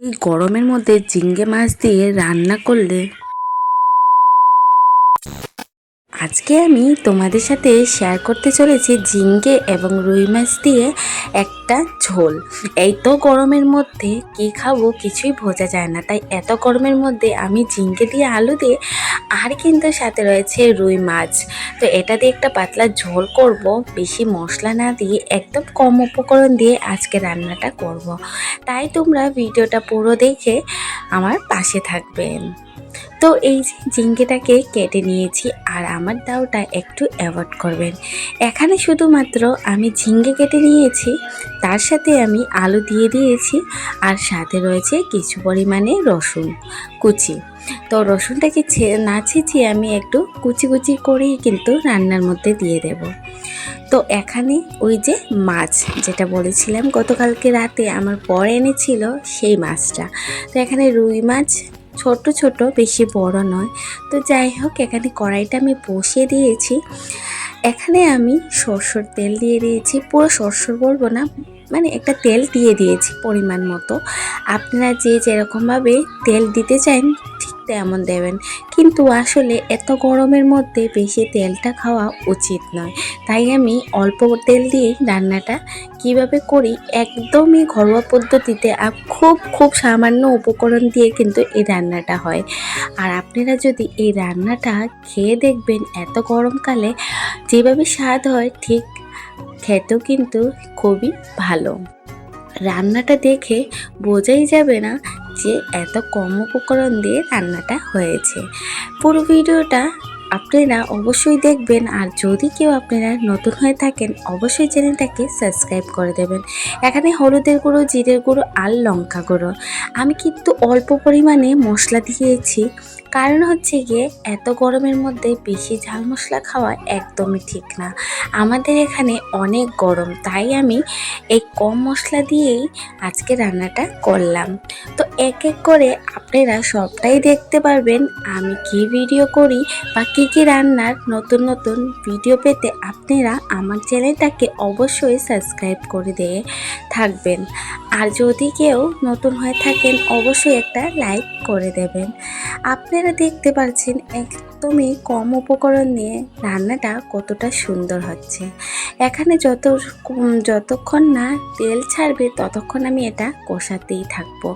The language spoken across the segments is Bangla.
এই গরমের মধ্যে ঝিঙ্গে মাছ দিয়ে রান্না করলে আজকে আমি তোমাদের সাথে শেয়ার করতে চলেছি ঝিঙ্গে এবং রুই মাছ দিয়ে একটা ঝোল। এই তো গরমের মধ্যে কি খাবো কিছুই বোঝা যায় না, তাই এত গরমের মধ্যে আমি ঝিঙ্গে দিয়ে আলু দিয়ে আর কিন্তু সাথে রয়েছে রুই মাছ। তো এটা দিয়ে একটা পাতলা ঝোল করব, বেশি মশলা না দিয়ে একদম কম উপকরণ দিয়ে আজকে রান্নাটা করব। তাই তোমরা ভিডিওটা পুরো দেখে আমার পাশে থাকবেন। তো এই যে ঝিঙ্গেটাকে কেটে নিয়েছি, আর আমার দাওটা একটু অ্যাভয়েড করবেন। এখানে শুধুমাত্র আমি ঝিঙ্গে কেটে নিয়েছি, তার সাথে আমি আলু দিয়ে দিয়েছি, আর সাথে রয়েছে কিছু পরিমাণে রসুন কুচি। তো রসুনটাকে না ছেঁচিয়ে আমি একটু কুচি কুচি করেই কিন্তু রান্নার মধ্যে দিয়ে দেব। তো এখানে ওই যে মাছ যেটা বলেছিলাম গতকালকে রাতে আমার বর এনেছিল, সেই মাছটা। তো এখানে রুই মাছ ছোট ছোট, বেশি বড় নয়। তো যাই হোক, এখানে কড়াইটা আমি বসিয়ে দিয়েছি। এখানে আমি সরষের তেল দিয়ে দিয়েছি, পুরো সরষের বলবো না, মানে একটা তেল দিয়ে দিয়েছি পরিমাণ মতো। আপনারা যে যেরকমভাবে তেল দিতে চান ঠিক তেমন দেবেন, কিন্তু আসলে এত গরমের মধ্যে বেশি তেলটা খাওয়া উচিত নয়। তাই আমি অল্প তেল দিয়েই রান্নাটা কিভাবে করি একদমই ঘরোয়া পদ্ধতিতে, আর খুব খুব সামান্য উপকরণ দিয়ে কিন্তু এই রান্নাটা হয়। আর আপনারা যদি এই রান্নাটা খেয়ে দেখবেন, এত গরমকালে যেভাবে স্বাদ হয় ঠিক খেতেও কিন্তু খুবই ভালো। রান্নাটা দেখে বোঝাই যাবে না যে এত কম উপকরণ দিয়ে রান্নাটা হয়েছে। পুরো ভিডিওটা আপনারা অবশ্যই দেখবেন, আর যদি কেউ আপনারা নতুন হয়ে থাকেন অবশ্যই চ্যানেলটাকে সাবস্ক্রাইব করে দেবেন। এখানে হলুদের গুঁড়ো, জিরের গুঁড়ো আর লঙ্কা গুঁড়ো আমি কিন্তু অল্প পরিমাণে মশলা দিয়েছি, কারণ হচ্ছে গিয়ে এত গরমের মধ্যে বেশি ঝাল মশলা খাওয়া একদমই ঠিক না। আমাদের এখানে অনেক গরম, তাই আমি এই কম মশলা দিয়েই আজকে রান্নাটা করলাম। তো এক এক করে আপনারা সবটাই দেখতে পারবেন আমি কি ভিডিও করি বা কী কী রান্নার নতুন নতুন ভিডিও পেতে আপনারা আমার চ্যানেলটাকে অবশ্যই সাবস্ক্রাইব করে দিয়ে থাকবেন। আর যদি কেউ নতুন হয়ে থাকেন অবশ্যই একটা লাইক করে দেবেন। আপনারা দেখতে পাচ্ছেন একদমই কম উপকরণ নিয়ে রান্নাটা কতটা সুন্দর হচ্ছে। এখানে যতক্ষণ না তেল ছাড়বে ততক্ষণ আমি এটা কষাতেই থাকবো।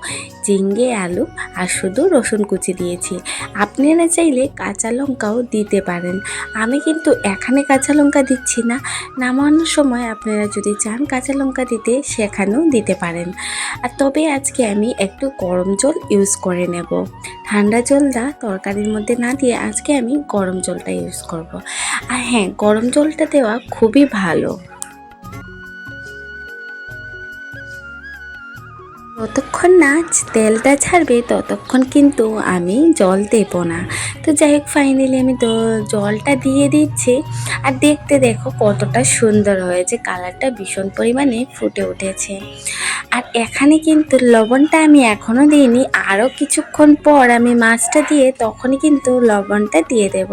ঝিঙ্গে, আলু আর শুধু রসুন কুচি দিয়েছি। আপনারা চাইলে কাঁচা লঙ্কাও দিতে পারেন, আমি কিন্তু এখানে কাঁচা লঙ্কা দিচ্ছি না। নামানোর সময় আপনারা যদি চান কাঁচা লঙ্কা দিতে সেখানেও দিতে পারেন। আর তবে আজকে আমি একটু গরম জল ইউজ করে নেব। ঠান্ডা জলটা তরকারির মধ্যে না দিয়ে আজকে আমি গরম জলটা ইউজ করব। আর হ্যাঁ, গরম জলটা দেওয়া খুবই ভালো। যতক্ষণ না তেলটা ছাড়বে ততক্ষণ কিন্তু আমি জল দেব না। তো যাই হোক, ফাইনালি আমি জলটা দিয়ে দিচ্ছি। আর দেখতে দেখো কতটা সুন্দর হয়েছে, কালারটা ভীষণ পরিমাণে ফুটে উঠেছে। আর এখানে কিন্তু লবণটা আমি এখনও দিইনি, আরও কিছুক্ষণ পর আমি মাছটা দিয়ে তখনই কিন্তু লবণটা দিয়ে দেব।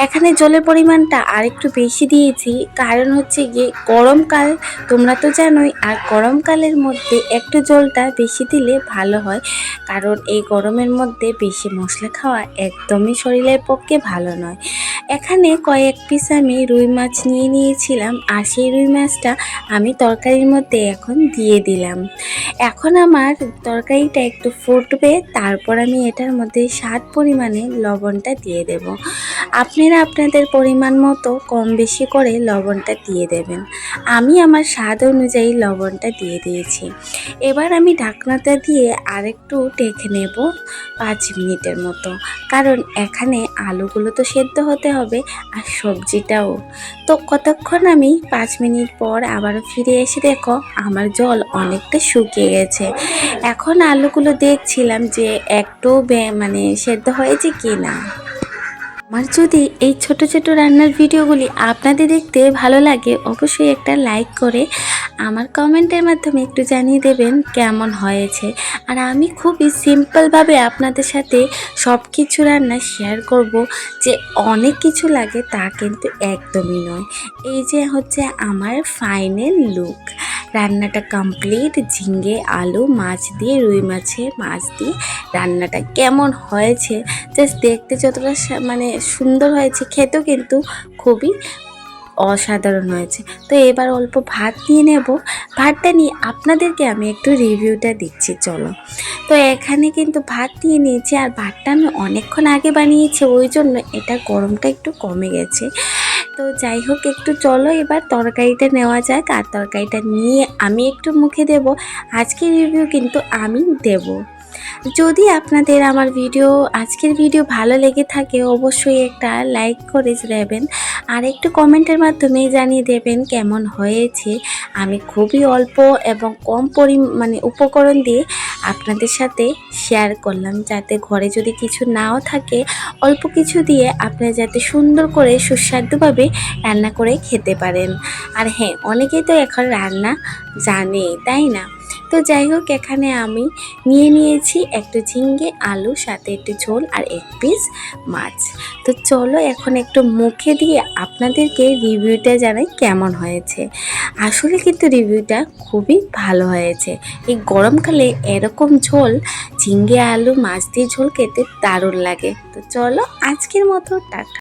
এখানে জলের পরিমাণটা আর একটু বেশি দিয়েছি, কারণ হচ্ছে গিয়ে গরমকাল, তোমরা তো জানোই। আর গরমকালের মধ্যে একটু জলটা বেশি দিলে ভালো হয়, কারণ এই গরমের মধ্যে বেশি মশলা খাওয়া একদমই শরীরের পক্ষে ভালো নয়। এখানে কয়েক পিস আমি রুই মাছ নিয়ে নিয়েছিলাম, আর সেই রুই মাছটা আমি তরকারির মধ্যে এখন দিয়ে দিলাম। এখন আমার তরকারিটা একটু ফুটবে, তারপর আমি এটার মধ্যে স্বাদ পরিমাণে লবণটা দিয়ে দেব। আপনারা আপনাদের পরিমাণ মতো কম বেশি করে লবণটা দিয়ে দেবেন। আমি আমার স্বাদ অনুযায়ী লবণটা দিয়ে দিয়েছি। এবার আমি ঢাকনাটা দিয়ে আরেকটু ঢেকে নেব 5 মিনিটের মতো, কারণ এখানে আলুগুলো তো সেদ্ধ হতে হবে আর সবজিটাও। তো কতক্ষণ আমি 5 মিনিট পর আবারও ফিরে এসে দেখো আমার জল অনেকটা শুকিয়ে গেছে। এখন আলুগুলো দেখছিলাম যে একটু মানে সেদ্ধ হয়েছে কি না। আমার যদি এই ছোট ছোট রান্নার ভিডিওগুলি আপনাদের দেখতে ভালো লাগে, অবশ্যই একটা লাইক করে আমার কমেন্টের মাধ্যমে একটু জানিয়ে দেবেন কেমন হয়েছে। আর আমি খুবই সিম্পলভাবে আপনাদের সাথে সব কিছু রান্না শেয়ার করব, যে অনেক কিছু লাগে তা কিন্তু একদমই নয়। এই যে হচ্ছে আমার ফাইনাল লুক, রান্নাটা কমপ্লিট। ঝিঙ্গে আলু মাছ দিয়ে, রুই মাছের মাছ দিয়ে রান্নাটা কেমন হয়েছে, জাস্ট দেখতে যতটা মানে সুন্দর হয়েছে, খেতেও কিন্তু খুবই অসাধারণ হয়েছে। তো এবার অল্প ভাত নিয়ে নেব, ভাতটা নিয়ে আপনাদেরকে আমি একটু রিভিউটা দিচ্ছি, চলো। তো এখানে কিন্তু ভাত নিয়ে নিয়েছি, আর ভাতটা আমি অনেকক্ষণ আগে বানিয়েছি, ওই জন্য এটা গরমটা একটু কমে গেছে। তো যাই হোক, একটু চলো এবার তরকারিটা নেওয়া যাক, আর তরকারিটা নিয়ে আমি একটু মুখে দেব। আজকের রিভিউ কিন্তু আমি দেব। যদি আপনাদের আমার আজকের ভিডিও ভালো লেগে থাকে, অবশ্যই একটা লাইক করে দেবেন, আর একটু কমেন্টের মাধ্যমে জানিয়ে দেবেন কেমন হয়েছে। আমি খুবই অল্প এবং কম মানে উপকরণ দিয়ে আপনাদের সাথে শেয়ার করলাম, যাতে ঘরে যদি কিছু নাও থাকে, অল্প কিছু দিয়ে আপনারা যাতে সুন্দর করে সুস্বাদুভাবে রান্না করে খেতে পারেন। আর হ্যাঁ, অনেকেই তো এখন রান্না জানে, তাই না? তো যাই হোক, এখানে আমি নিয়ে নিয়েছি একটু ঝিঙ্গে আলু, সাথে একটু ঝোল আর এক পিস মাছ। তো চলো এখন একটু মুখে দিয়ে আপনাদেরকে রিভিউটা জানাই কেমন হয়েছে। আসলে কিন্তু রিভিউটা খুবই ভালো হয়েছে। এই গরমকালে এরকম ঝোল, ঝিঙ্গে আলু মাছ দিয়ে ঝোল খেতে দারুণ লাগে। তো চলো, আজকের মতো টাটা।